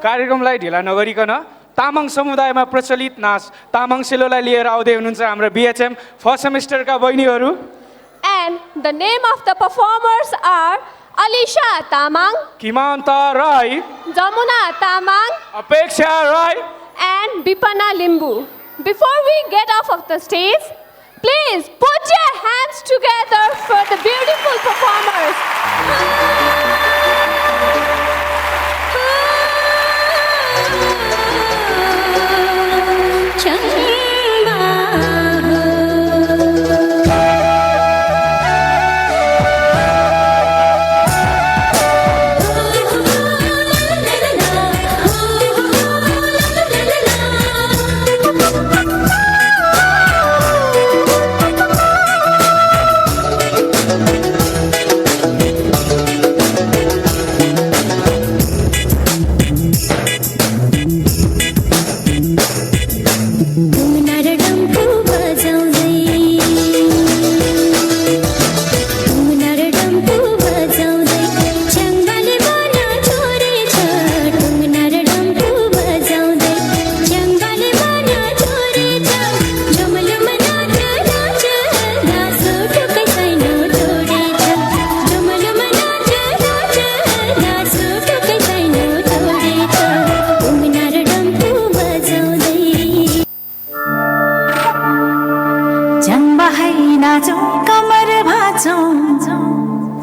कार्यक्रमलाई ढिला नगरिकन तामाङ समुदायमा प्रचलित नाच तामाङ सेलोलाई लिएर आउँदै हुनुहुन्छ हाम्रो बिएचएम फर्स्ट सेमेस्टरका बहिनीहरू। And the name of the performers are Alisha Tamang, किमान्ता Rai, Jamuna Tamang, अपेक्षा Rai and Bipana Limbu. Before we get off of the stage, please put your hands together for the beautiful performers.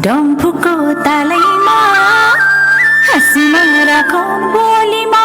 डम्फुको तालैमा हाँसीमा राखौं बोलीमा